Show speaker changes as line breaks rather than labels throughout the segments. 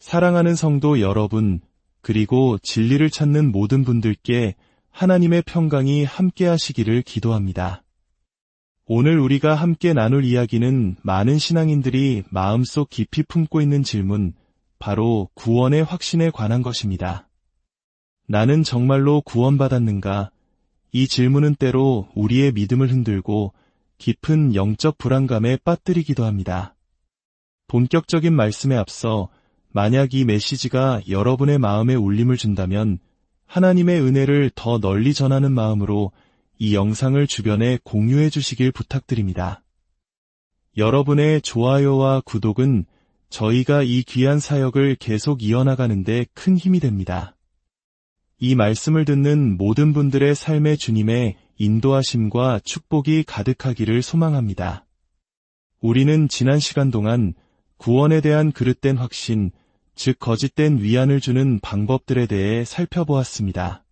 사랑하는 성도 여러분, 그리고 진리를 찾는 모든 분들께 하나님의 평강이 함께 하시기를 기도합니다. 오늘 우리가 함께 나눌 이야기는 많은 신앙인들이 마음속 깊이 품고 있는 질문, 바로 구원의 확신에 관한 것입니다. 나는 정말로 구원받았는가? 이 질문은 때로 우리의 믿음을 흔들고 깊은 영적 불안감에 빠뜨리기도 합니다. 본격적인 말씀에 앞서 만약 이 메시지가 여러분의 마음에 울림을 준다면 하나님의 은혜를 더 널리 전하는 마음으로 이 영상을 주변에 공유해 주시길 부탁드립니다. 여러분의 좋아요와 구독은 저희가 이 귀한 사역을 계속 이어나가는 데 큰 힘이 됩니다. 이 말씀을 듣는 모든 분들의 삶의 주님의 인도하심과 축복이 가득하기를 소망합니다. 우리는 지난 시간 동안 구원에 대한 그릇된 확신, 즉 거짓된 위안을 주는 방법들에 대해 살펴보았습니다.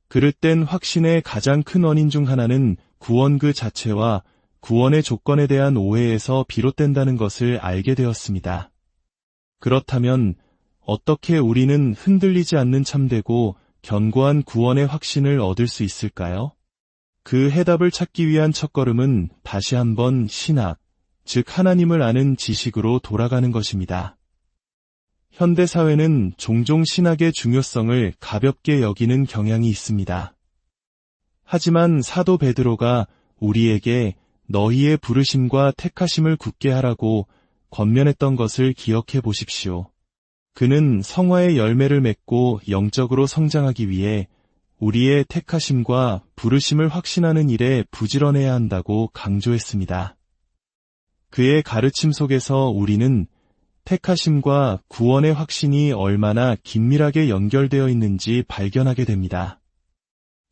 그릇된 확신의 가장 큰 원인 중 하나는 구원 그 자체와 구원의 조건에 대한 오해에서 비롯된다는 것을 알게 되었습니다. 그렇다면 어떻게 우리는 흔들리지 않는 참되고 견고한 구원의 확신을 얻을 수 있을까요? 그 해답을 찾기 위한 첫걸음은 다시 한번 신학, 즉 하나님을 아는 지식으로 돌아가는 것입니다. 현대사회는 종종 신학의 중요성을 가볍게 여기는 경향이 있습니다. 하지만 사도 베드로가 우리에게 너희의 부르심과 택하심을 굳게 하라고 권면했던 것을 기억해 보십시오. 그는 성화의 열매를 맺고 영적으로 성장하기 위해 우리의 택하심과 부르심을 확신하는 일에 부지런해야 한다고 강조했습니다. 그의 가르침 속에서 우리는 택하심과 구원의 확신이 얼마나 긴밀하게 연결되어 있는지 발견하게 됩니다.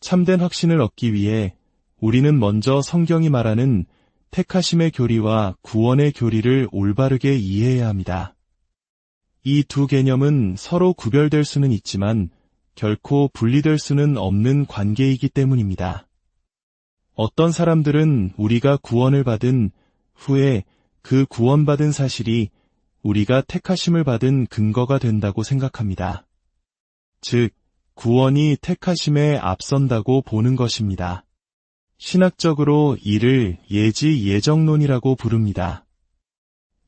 참된 확신을 얻기 위해 우리는 먼저 성경이 말하는 택하심의 교리와 구원의 교리를 올바르게 이해해야 합니다. 이 두 개념은 서로 구별될 수는 있지만 결코 분리될 수는 없는 관계이기 때문입니다. 어떤 사람들은 우리가 구원을 받은 후에 그 구원받은 사실이 우리가 택하심을 받은 근거가 된다고 생각합니다. 즉, 구원이 택하심에 앞선다고 보는 것입니다. 신학적으로 이를 예지예정론이라고 부릅니다.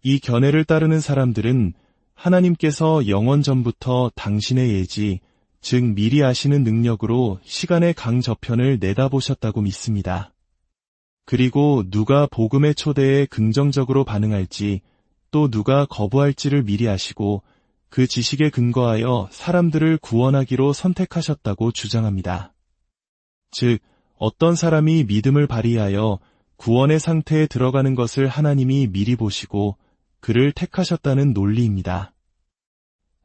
이 견해를 따르는 사람들은 하나님께서 영원 전부터 당신의 예지, 즉 미리 아시는 능력으로 시간의 강저편을 내다보셨다고 믿습니다. 그리고 누가 복음의 초대에 긍정적으로 반응할지, 또 누가 거부할지를 미리 아시고 그 지식에 근거하여 사람들을 구원하기로 선택하셨다고 주장합니다. 즉, 어떤 사람이 믿음을 발휘하여 구원의 상태에 들어가는 것을 하나님이 미리 보시고 그를 택하셨다는 논리입니다.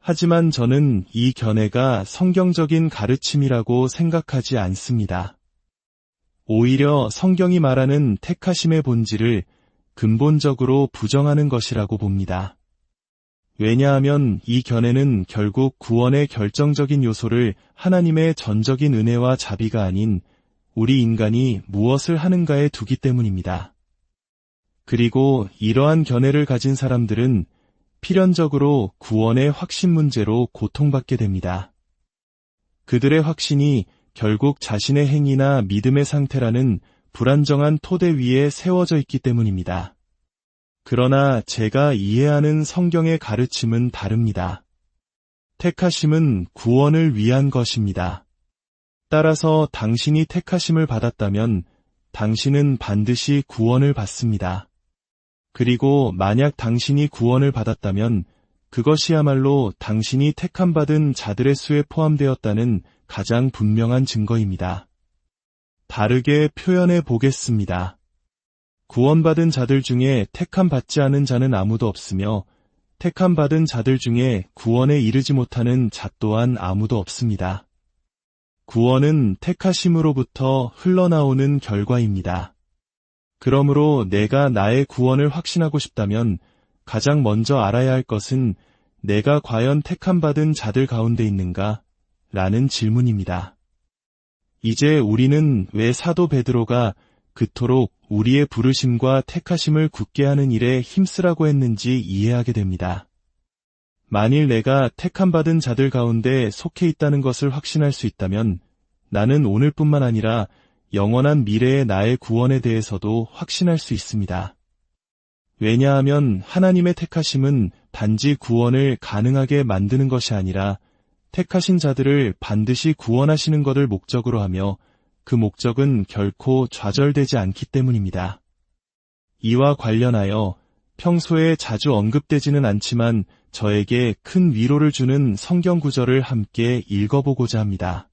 하지만 저는 이 견해가 성경적인 가르침이라고 생각하지 않습니다. 오히려 성경이 말하는 택하심의 본질을 근본적으로 부정하는 것이라고 봅니다. 왜냐하면 이 견해는 결국 구원의 결정적인 요소를 하나님의 전적인 은혜와 자비가 아닌 우리 인간이 무엇을 하는가에 두기 때문입니다. 그리고 이러한 견해를 가진 사람들은 필연적으로 구원의 확신 문제로 고통받게 됩니다. 그들의 확신이 결국 자신의 행위나 믿음의 상태라는 불안정한 토대 위에 세워져 있기 때문입니다. 그러나 제가 이해하는 성경의 가르침은 다릅니다. 택하심은 구원을 위한 것입니다. 따라서 당신이 택하심을 받았다면 당신은 반드시 구원을 받습니다. 그리고 만약 당신이 구원을 받았다면 그것이야말로 당신이 택함받은 자들의 수에 포함되었다는 가장 분명한 증거입니다. 다르게 표현해 보겠습니다. 구원받은 자들 중에 택함받지 않은 자는 아무도 없으며 택함받은 자들 중에 구원에 이르지 못하는 자 또한 아무도 없습니다. 구원은 택하심으로부터 흘러나오는 결과입니다. 그러므로 내가 나의 구원을 확신하고 싶다면 가장 먼저 알아야 할 것은 내가 과연 택함받은 자들 가운데 있는가? 라는 질문입니다. 이제 우리는 왜 사도 베드로가 그토록 우리의 부르심과 택하심을 굳게 하는 일에 힘쓰라고 했는지 이해하게 됩니다. 만일 내가 택함받은 자들 가운데 속해 있다는 것을 확신할 수 있다면 나는 오늘뿐만 아니라 영원한 미래의 나의 구원에 대해서도 확신할 수 있습니다. 왜냐하면 하나님의 택하심은 단지 구원을 가능하게 만드는 것이 아니라 택하신 자들을 반드시 구원하시는 것을 목적으로 하며 그 목적은 결코 좌절되지 않기 때문입니다. 이와 관련하여 평소에 자주 언급되지는 않지만 저에게 큰 위로를 주는 성경 구절을 함께 읽어보고자 합니다.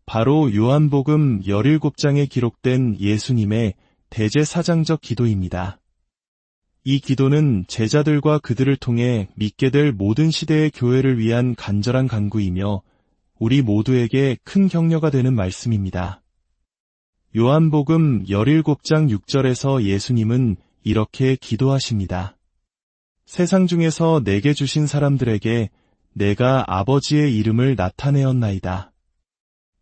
바로 요한복음 17장에 기록된 예수님의 대제사장적 기도입니다. 이 기도는 제자들과 그들을 통해 믿게 될 모든 시대의 교회를 위한 간절한 간구이며 우리 모두에게 큰 격려가 되는 말씀입니다. 요한복음 17장 6절에서 예수님은 이렇게 기도하십니다. 세상 중에서 내게 주신 사람들에게 내가 아버지의 이름을 나타내었나이다.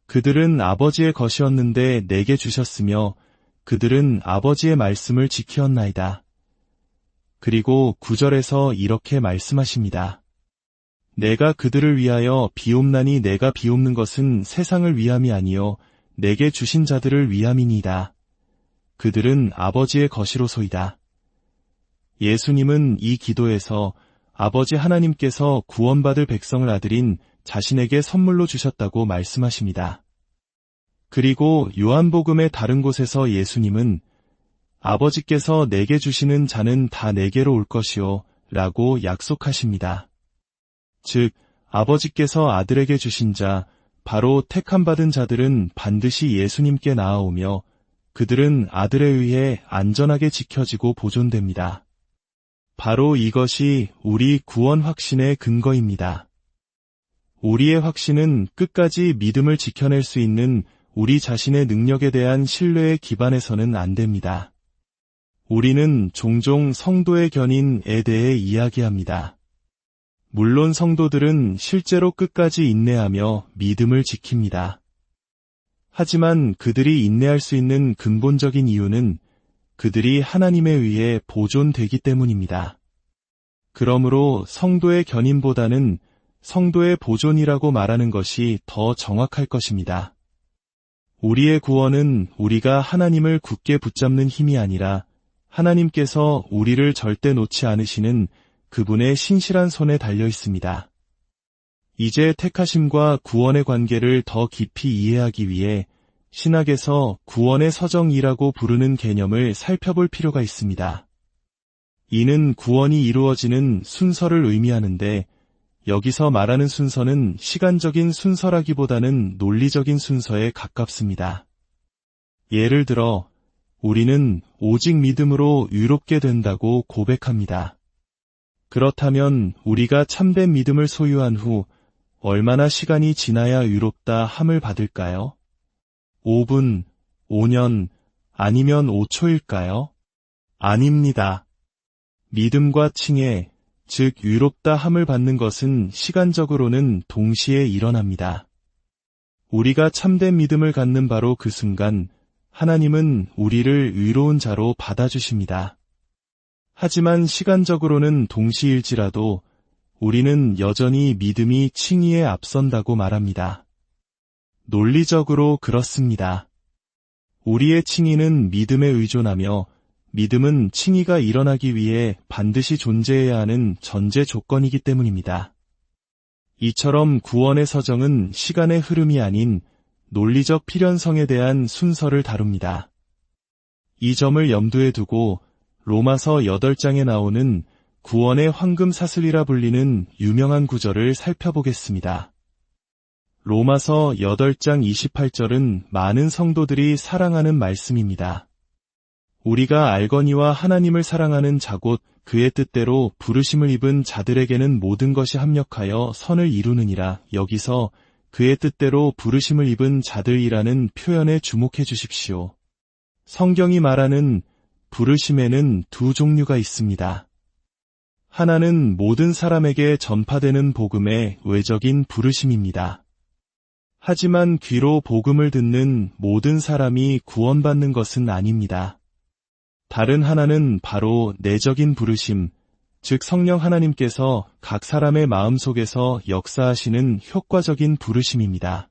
그들은 아버지의 것이었는데 내게 주셨으며 그들은 아버지의 말씀을 지키었나이다. 그리고 9절에서 이렇게 말씀하십니다. 내가 그들을 위하여 비옵나니 내가 비옵는 것은 세상을 위함이 아니요 내게 주신 자들을 위함이니이다. 그들은 아버지의 것이로소이다. 예수님은 이 기도에서 아버지 하나님께서 구원받을 백성을 아들인 자신에게 선물로 주셨다고 말씀하십니다. 그리고 요한복음의 다른 곳에서 예수님은 아버지께서 내게 주시는 자는 다 내게로 올 것이요 라고 약속하십니다. 즉 아버지께서 아들에게 주신 자, 바로 택함받은 자들은 반드시 예수님께 나아오며 그들은 아들에 의해 안전하게 지켜지고 보존됩니다. 바로 이것이 우리 구원 확신의 근거입니다. 우리의 확신은 끝까지 믿음을 지켜낼 수 있는 우리 자신의 능력에 대한 신뢰에 기반해서는 안 됩니다. 우리는 종종 성도의 견인에 대해 이야기합니다. 물론 성도들은 실제로 끝까지 인내하며 믿음을 지킵니다. 하지만 그들이 인내할 수 있는 근본적인 이유는 그들이 하나님에 의해 보존되기 때문입니다. 그러므로 성도의 견인보다는 성도의 보존이라고 말하는 것이 더 정확할 것입니다. 우리의 구원은 우리가 하나님을 굳게 붙잡는 힘이 아니라 하나님께서 우리를 절대 놓지 않으시는 그분의 신실한 손에 달려 있습니다. 이제 택하심과 구원의 관계를 더 깊이 이해하기 위해 신학에서 구원의 서정이라고 부르는 개념을 살펴볼 필요가 있습니다. 이는 구원이 이루어지는 순서를 의미하는데 여기서 말하는 순서는 시간적인 순서라기보다는 논리적인 순서에 가깝습니다. 예를 들어 우리는 오직 믿음으로 의롭게 된다고 고백합니다. 그렇다면 우리가 참된 믿음을 소유한 후 얼마나 시간이 지나야 의롭다 함을 받을까요? 5분, 5년, 아니면 5초일까요? 아닙니다. 믿음과 칭해, 즉 의롭다 함을 받는 것은 시간적으로는 동시에 일어납니다. 우리가 참된 믿음을 갖는 바로 그 순간 하나님은 우리를 의로운 자로 받아주십니다. 하지만 시간적으로는 동시일지라도 우리는 여전히 믿음이 칭의에 앞선다고 말합니다. 논리적으로 그렇습니다. 우리의 칭의는 믿음에 의존하며 믿음은 칭의가 일어나기 위해 반드시 존재해야 하는 전제 조건이기 때문입니다. 이처럼 구원의 서정은 시간의 흐름이 아닌 논리적 필연성에 대한 순서를 다룹니다. 이 점을 염두에 두고 로마서 8장에 나오는 구원의 황금 사슬이라 불리는 유명한 구절을 살펴보겠습니다. 로마서 8장 28절은 많은 성도들이 사랑하는 말씀입니다. 우리가 알거니와 하나님을 사랑하는 자 곧 그의 뜻대로 부르심을 입은 자들에게는 모든 것이 합력하여 선을 이루느니라. 여기서 그의 뜻대로 부르심을 입은 자들이라는 표현에 주목해 주십시오. 성경이 말하는 부르심에는 두 종류가 있습니다. 하나는 모든 사람에게 전파되는 복음의 외적인 부르심입니다. 하지만 귀로 복음을 듣는 모든 사람이 구원받는 것은 아닙니다. 다른 하나는 바로 내적인 부르심, 즉 성령 하나님께서 각 사람의 마음속에서 역사하시는 효과적인 부르심입니다.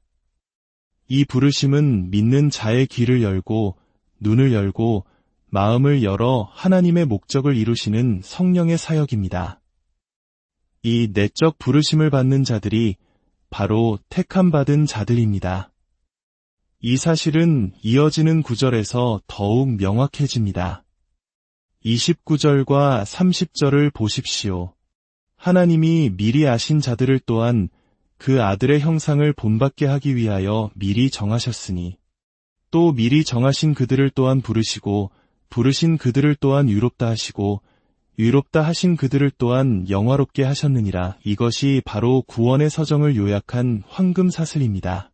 이 부르심은 믿는 자의 귀를 열고 눈을 열고 마음을 열어 하나님의 목적을 이루시는 성령의 사역입니다. 이 내적 부르심을 받는 자들이 바로 택함받은 자들입니다. 이 사실은 이어지는 구절에서 더욱 명확해집니다. 29절과 30절을 보십시오. 하나님이 미리 아신 자들을 또한 그 아들의 형상을 본받게 하기 위하여 미리 정하셨으니 또 미리 정하신 그들을 또한 부르시고 부르신 그들을 또한 의롭다 하시고 의롭다 하신 그들을 또한 영화롭게 하셨느니라. 이것이 바로 구원의 서정을 요약한 황금사슬입니다.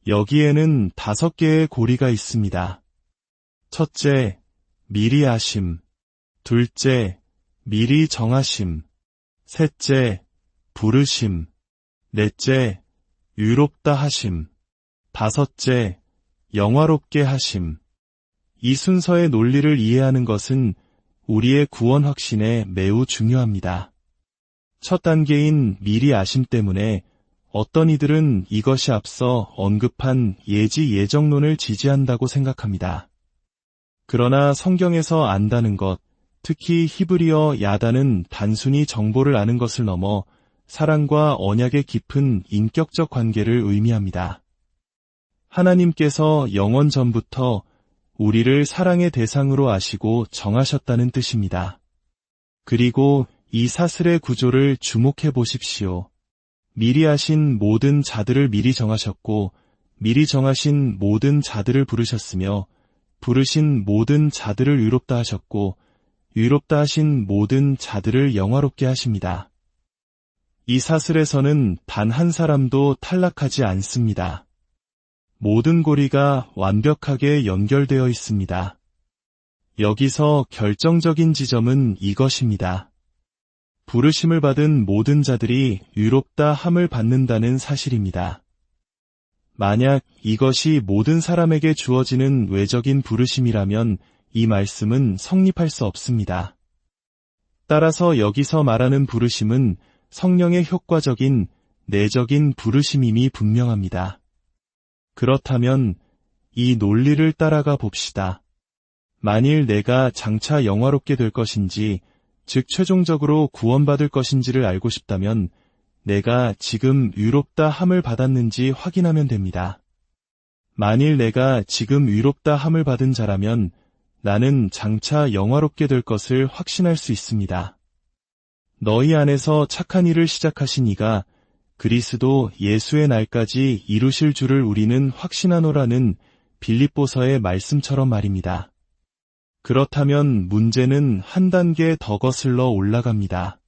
여기에는 5개의 고리가 있습니다. 첫째, 미리 아심. 둘째, 미리 정하심. 셋째, 부르심. 넷째, 의롭다 하심. 다섯째, 영화롭게 하심. 이 순서의 논리를 이해하는 것은 우리의 구원 확신에 매우 중요합니다. 첫 단계인 미리 아심 때문에 어떤 이들은 이것이 앞서 언급한 예지 예정론을 지지한다고 생각합니다. 그러나 성경에서 안다는 것, 특히 히브리어 야다는 단순히 정보를 아는 것을 넘어 사랑과 언약의 깊은 인격적 관계를 의미합니다. 하나님께서 영원 전부터 우리를 사랑의 대상으로 아시고 정하셨다는 뜻입니다. 그리고 이 사슬의 구조를 주목해 보십시오. 미리 하신 모든 자들을 미리 정하셨고 미리 정하신 모든 자들을 부르셨으며 부르신 모든 자들을 의롭다 하셨고 의롭다 하신 모든 자들을 영화롭게 하십니다. 이 사슬에서는 단 한 사람도 탈락하지 않습니다. 모든 고리가 완벽하게 연결되어 있습니다. 여기서 결정적인 지점은 이것입니다. 부르심을 받은 모든 자들이 의롭다 함을 받는다는 사실입니다. 만약 이것이 모든 사람에게 주어지는 외적인 부르심이라면 이 말씀은 성립할 수 없습니다. 따라서 여기서 말하는 부르심은 성령의 효과적인 내적인 부르심임이 분명합니다. 그렇다면 이 논리를 따라가 봅시다. 만일 내가 장차 영화롭게 될 것인지, 즉 최종적으로 구원받을 것인지를 알고 싶다면 내가 지금 의롭다 함을 받았는지 확인하면 됩니다. 만일 내가 지금 의롭다 함을 받은 자라면 나는 장차 영화롭게 될 것을 확신할 수 있습니다. 너희 안에서 착한 일을 시작하신 이가 그리스도 예수의 날까지 이루실 줄을 우리는 확신하노라는 빌립보서의 말씀처럼 말입니다. 그렇다면 문제는 한 단계 더 거슬러 올라갑니다.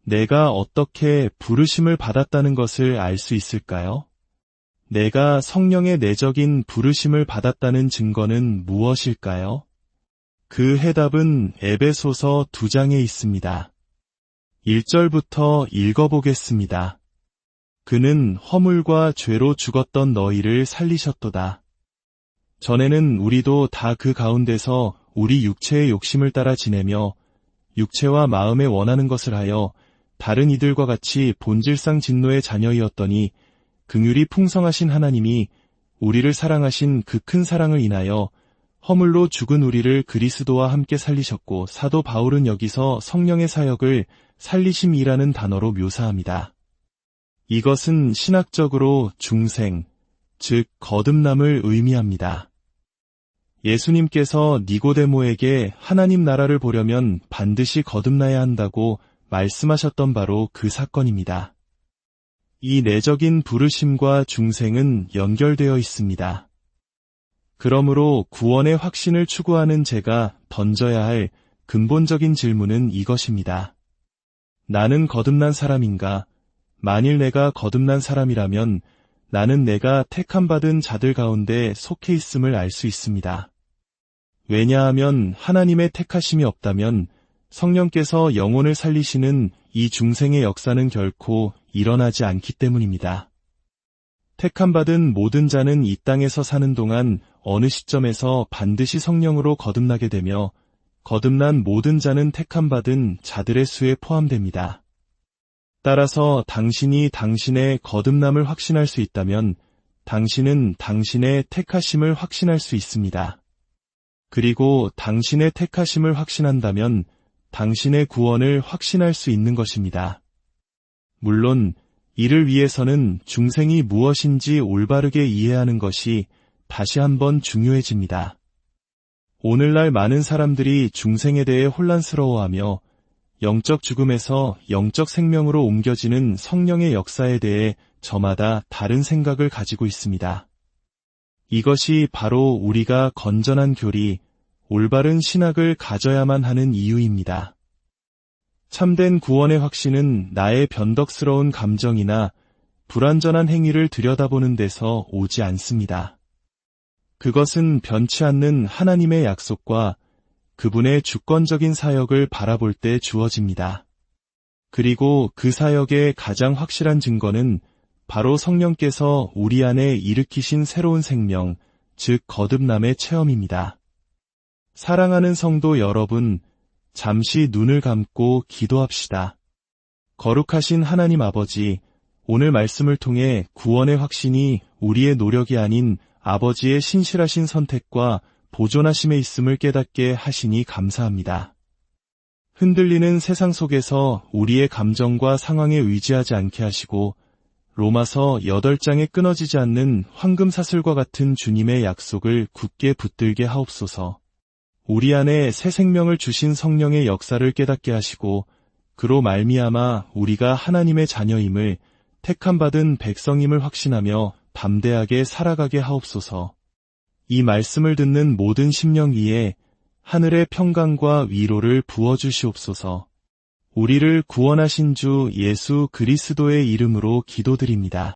내가 어떻게 부르심을 받았다는 것을 알 수 있을까요? 내가 성령의 내적인 부르심을 받았다는 증거는 무엇일까요? 그 해답은 에베소서 2장에 있습니다. 1절부터 읽어보겠습니다. 그는 허물과 죄로 죽었던 너희를 살리셨도다. 전에는 우리도 다 그 가운데서 우리 육체의 욕심을 따라 지내며 육체와 마음에 원하는 것을 하여 다른 이들과 같이 본질상 진노의 자녀이었더니 긍휼이 풍성하신 하나님이 우리를 사랑하신 그 큰 사랑을 인하여 허물로 죽은 우리를 그리스도와 함께 살리셨고, 사도 바울은 여기서 성령의 사역을 살리심이라는 단어로 묘사합니다. 이것은 신학적으로 중생, 즉 거듭남을 의미합니다. 예수님께서 니고데모에게 하나님 나라를 보려면 반드시 거듭나야 한다고 말씀하셨던 바로 그 사건입니다. 이 내적인 부르심과 중생은 연결되어 있습니다. 그러므로 구원의 확신을 추구하는 제가 던져야 할 근본적인 질문은 이것입니다. 나는 거듭난 사람인가? 만일 내가 거듭난 사람이라면 나는 내가 택함받은 자들 가운데 속해 있음을 알 수 있습니다. 왜냐하면 하나님의 택하심이 없다면 성령께서 영혼을 살리시는 이 중생의 역사는 결코 일어나지 않기 때문입니다. 택함받은 모든 자는 이 땅에서 사는 동안 어느 시점에서 반드시 성령으로 거듭나게 되며 거듭난 모든 자는 택함받은 자들의 수에 포함됩니다. 따라서 당신이 당신의 거듭남을 확신할 수 있다면 당신은 당신의 택하심을 확신할 수 있습니다. 그리고 당신의 택하심을 확신한다면 당신의 구원을 확신할 수 있는 것입니다. 물론 이를 위해서는 중생이 무엇인지 올바르게 이해하는 것이 다시 한번 중요해집니다. 오늘날 많은 사람들이 중생에 대해 혼란스러워하며 영적 죽음에서 영적 생명으로 옮겨지는 성령의 역사에 대해 저마다 다른 생각을 가지고 있습니다. 이것이 바로 우리가 건전한 교리, 올바른 신학을 가져야만 하는 이유입니다. 참된 구원의 확신은 나의 변덕스러운 감정이나 불완전한 행위를 들여다보는 데서 오지 않습니다. 그것은 변치 않는 하나님의 약속과 그분의 주권적인 사역을 바라볼 때 주어집니다. 그리고 그 사역의 가장 확실한 증거는 바로 성령께서 우리 안에 일으키신 새로운 생명, 즉 거듭남의 체험입니다. 사랑하는 성도 여러분, 잠시 눈을 감고 기도합시다. 거룩하신 하나님 아버지, 오늘 말씀을 통해 구원의 확신이 우리의 노력이 아닌 아버지의 신실하신 선택과 보존하심에 있음을 깨닫게 하시니 감사합니다. 흔들리는 세상 속에서 우리의 감정과 상황에 의지하지 않게 하시고 로마서 8장에 끊어지지 않는 황금사슬과 같은 주님의 약속을 굳게 붙들게 하옵소서. 우리 안에 새 생명을 주신 성령의 역사를 깨닫게 하시고 그로 말미암아 우리가 하나님의 자녀임을 택함받은 백성임을 확신하며 담대하게 살아가게 하옵소서. 이 말씀을 듣는 모든 심령 위에 하늘의 평강과 위로를 부어주시옵소서. 우리를 구원하신 주 예수 그리스도의 이름으로 기도드립니다.